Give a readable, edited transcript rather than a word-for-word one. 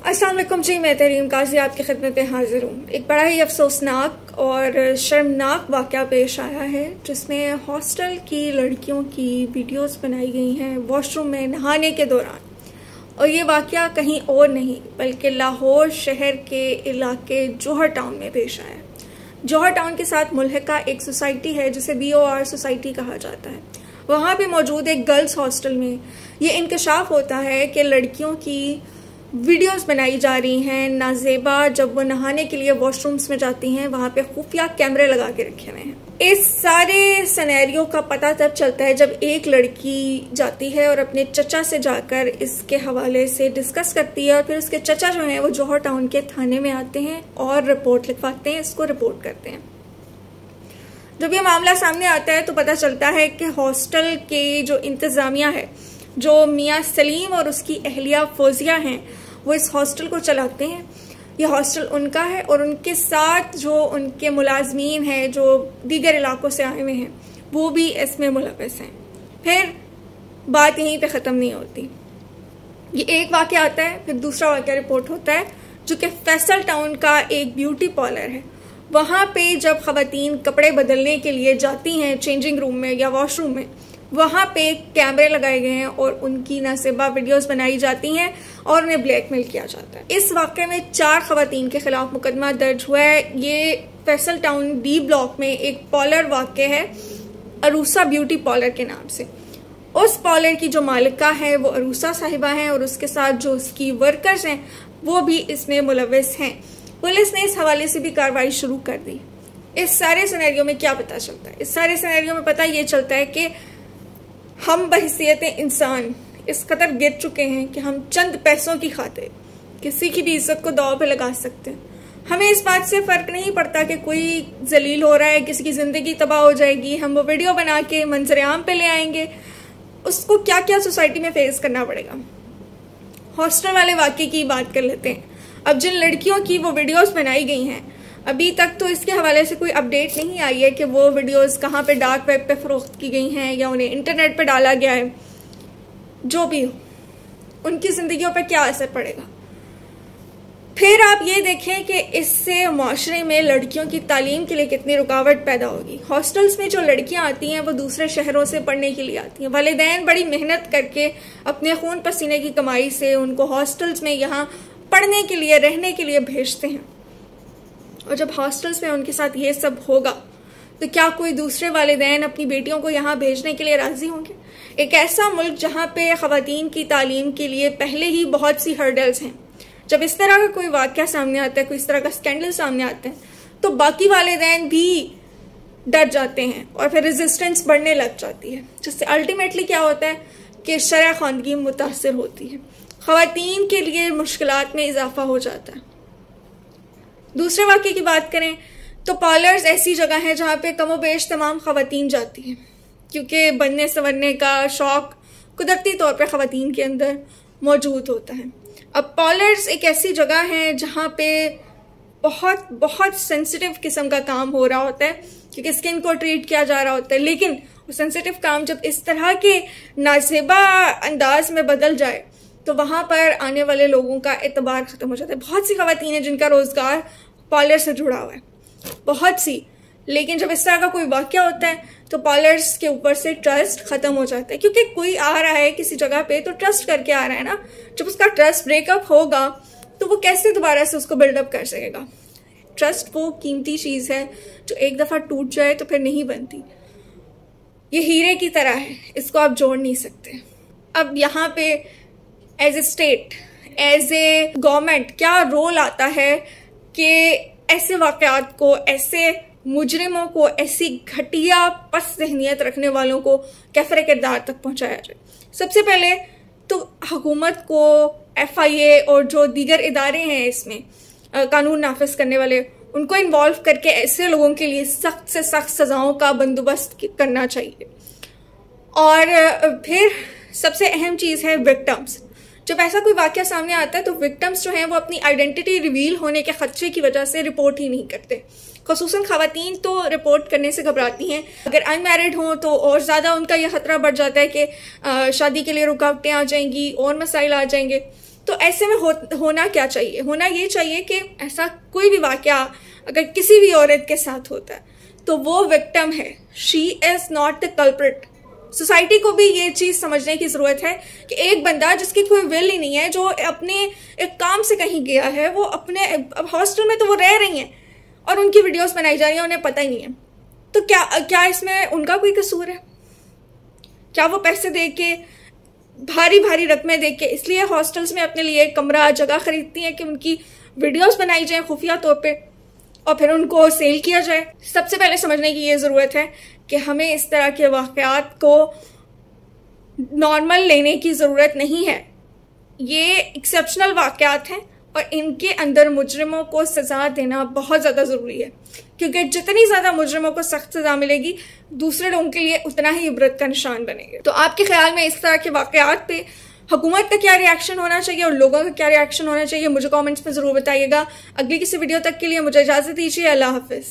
अस्सलाम वालेकुम जी, मैं तरीम काजी आपकी खिदमत में हाजिर हूँ। एक बड़ा ही अफसोसनाक और शर्मनाक वाक़या पेश आया है जिसमें हॉस्टल की लड़कियों की वीडियोस बनाई गई हैं वॉशरूम में नहाने के दौरान। और ये वाक़या कहीं और नहीं बल्कि लाहौर शहर के इलाके जौहर टाउन में पेश आया। जौहर टाउन के साथ मुल्हिका एक सोसाइटी है जिसे BOR सोसाइटी कहा जाता है। वहाँ पे मौजूद एक गर्ल्स हॉस्टल में ये इंकशाफ होता है कि लड़कियों की वीडियोस बनाई जा रही हैं नाजेबा जब वो नहाने के लिए वॉशरूम्स में जाती हैं। वहाँ पे खुफिया कैमरे लगा के रखे हुए हैं। इस सारे सिनेरियो का पता तब चलता है जब एक लड़की जाती है और अपने चचा से जाकर इसके हवाले से डिस्कस करती है और फिर उसके चचा जो हैं वो जौहर टाउन के थाने में आते हैं और रिपोर्ट लिखवाते हैं, इसको रिपोर्ट करते हैं। जब ये मामला सामने आता है तो पता चलता है कि हॉस्टल के जो इंतजामिया है, जो मियाँ सलीम और उसकी अहलिया फौजिया हैं, वो इस हॉस्टल को चलाते हैं। ये हॉस्टल उनका है और उनके साथ जो उनके मुलाजमीन हैं जो दीगर इलाकों से आए हुए हैं वो भी इसमें मुलव्वस हैं। फिर बात यहीं पे ख़त्म नहीं होती। ये एक वाक़या आता है, फिर दूसरा वाक़या रिपोर्ट होता है जो कि फैसल टाउन का एक ब्यूटी पार्लर है। वहाँ पे जब ख़वातीन कपड़े बदलने के लिए जाती हैं चेंजिंग रूम में या वॉशरूम में, वहाँ पे कैमरे लगाए गए हैं और उनकी नासेबा वीडियोस बनाई जाती हैं और उन्हें ब्लैकमेल किया जाता है। इस वाक़े में 4 ख़वातीन के खिलाफ मुकदमा दर्ज हुआ है। ये फैसल टाउन D ब्लॉक में एक पार्लर वाक़ है अरूसा ब्यूटी पार्लर के नाम से। उस पार्लर की जो मालिका है वो अरूसा साहिबा हैं और उसके साथ जो उसकी वर्कर्स हैं वो भी इसमें मुलव्वस हैं। पुलिस ने इस हवाले से भी कार्रवाई शुरू कर दी। इस सारे सिनेरियो में क्या पता चलता है? इस सारे सिनेरियो में पता ये चलता है कि हम बहैसियत इंसान इस कदर गिर चुके हैं कि हम चंद पैसों की खातिर किसी की भी इज्जत को दांव पे लगा सकते हैं। हमें इस बात से फ़र्क नहीं पड़ता कि कोई जलील हो रहा है, किसी की ज़िंदगी तबाह हो जाएगी, हम वो वीडियो बना के मंजर आम पे ले आएंगे। उसको क्या क्या सोसाइटी में फेस करना पड़ेगा। हॉस्टल वाले वाक़े की बात कर लेते हैं। अब जिन लड़कियों की वो वीडियोज़ बनाई गई हैं, अभी तक तो इसके हवाले से कोई अपडेट नहीं आई है कि वो वीडियोस कहाँ पे डार्क वेब पे फ़रोख्त की गई हैं या उन्हें इंटरनेट पे डाला गया है। जो भी हो, उनकी ज़िंदगियों पे क्या असर पड़ेगा। फिर आप ये देखें कि इससे माशरे में लड़कियों की तालीम के लिए कितनी रुकावट पैदा होगी। हॉस्टल्स में जो लड़कियां आती हैं वो दूसरे शहरों से पढ़ने के लिए आती हैं। वालिदैन बड़ी मेहनत करके अपने खून पसीने की कमाई से उनको हॉस्टल्स में यहाँ पढ़ने के लिए, रहने के लिए भेजते हैं। और जब हॉस्टल्स में उनके साथ ये सब होगा तो क्या कोई दूसरे वालिदैन अपनी बेटियों को यहाँ भेजने के लिए राजी होंगे? एक ऐसा मुल्क जहाँ पे ख़वातीन की तालीम के लिए पहले ही बहुत सी हर्डल्स हैं, जब इस तरह का कोई वाक़या सामने आता है, कोई इस तरह का स्कैंडल सामने आता है, तो बाकी वालिदैन भी डर जाते हैं और फिर रेजिस्टेंस बढ़ने लग जाती है, जिससे अल्टीमेटली क्या होता है कि शरअ ख़वानगी मुतासर होती है। ख़वातीन के लिए मुश्किलात में इजाफा हो जाता है। दूसरे वाक़े की बात करें तो पार्लर्स ऐसी जगह है जहाँ पे कमोबेश तमाम ख़वातीन जाती हैं, क्योंकि बनने संवरने का शौक़ कुदरती तौर पे ख़वातीन के अंदर मौजूद होता है। अब पार्लर्स एक ऐसी जगह है जहाँ पे बहुत बहुत सेंसिटिव किस्म का काम हो रहा होता है, क्योंकि स्किन को ट्रीट किया जा रहा होता है। लेकिन वो सेंसिटिव काम जब इस तरह के नाज़ेबा अंदाज में बदल जाए तो वहाँ पर आने वाले लोगों का एतबार ख़त्म हो जाता है। बहुत सी ख़वातीन हैं जिनका रोज़गार पार्लर से जुड़ा हुआ है, बहुत सी। लेकिन जब इस तरह का कोई वाक़या होता है तो पार्लर्स के ऊपर से ट्रस्ट ख़त्म हो जाता है, क्योंकि कोई आ रहा है किसी जगह पे तो ट्रस्ट करके आ रहा है ना। जब उसका ट्रस्ट ब्रेकअप होगा तो वो कैसे दोबारा से उसको बिल्डअप कर सकेगा। ट्रस्ट वो कीमती चीज़ है जो एक दफ़ा टूट जाए तो फिर नहीं बनती। ये हीरे की तरह है, इसको आप जोड़ नहीं सकते। अब यहाँ पे as a state, as a government क्या रोल आता है कि ऐसे वाक़यात को, ऐसे मुजरिमों को, ऐसी घटिया पस ज़हनियत रखने वालों को कैफरे किरदार तक पहुँचाया जाए। सबसे पहले तो हुकूमत को, FIA और जो दीगर इदारे हैं इसमें कानून नाफिज करने वाले, उनको इन्वॉल्व करके ऐसे लोगों के लिए सख्त से सख्त सज़ाओं का बंदोबस्त करना चाहिए। और फिर सबसे अहम चीज़ है विक्टिम्स। जब ऐसा कोई वाक़या सामने आता है तो विक्टिम्स जो हैं वो अपनी आइडेंटिटी रिवील होने के खदशे की वजह से रिपोर्ट ही नहीं करते। ख़ुसूसन ख़वातीन तो रिपोर्ट करने से घबराती हैं। अगर अनमैरिड हों तो और ज़्यादा उनका यह ख़तरा बढ़ जाता है कि शादी के लिए रुकावटें आ जाएंगी और मसाइल आ जाएंगे। तो ऐसे में होना क्या चाहिए? होना ये चाहिए कि ऐसा कोई भी वाकया अगर किसी भी औरत के साथ होता है तो वो विक्टिम है, she is not the culprit. Society को भी ये चीज समझने की जरूरत है कि एक बंदा जिसकी कोई विल ही नहीं है, जो अपने एक काम से कहीं गया है, वो अपने अब हॉस्टल में तो वो रह रही हैं और उनकी वीडियोस बनाई जा रही हैं, उन्हें पता ही नहीं है। तो क्या इसमें उनका कोई कसूर है? क्या वो पैसे दे के, भारी भारी रकमें दे के इसलिए हॉस्टल्स में अपने लिए कमरा जगह खरीदती हैं कि उनकी वीडियोस बनाई जाए खुफिया तौर पे और फिर उनको सेल किया जाए? सबसे पहले समझने की ये ज़रूरत है कि हमें इस तरह के वाक़यात को नॉर्मल लेने की ज़रूरत नहीं है। ये एक्सेप्शनल वाक़यात हैं और इनके अंदर मुजरिमों को सज़ा देना बहुत ज़्यादा ज़रूरी है, क्योंकि जितनी ज़्यादा मुजरिमों को सख्त सज़ा मिलेगी, दूसरे लोगों के लिए उतना ही इबरत का निशान बनेंगे। तो आपके ख्याल में इस तरह के वाक़यात पे हुकूमत का क्या रिएक्शन होना चाहिए और लोगों का क्या रिएक्शन होना चाहिए? मुझे कमेंट्स में ज़रूर बताइएगा। अगली किसी वीडियो तक के लिए मुझे इजाज़त दीजिए। अल्लाह हाफ़िज़।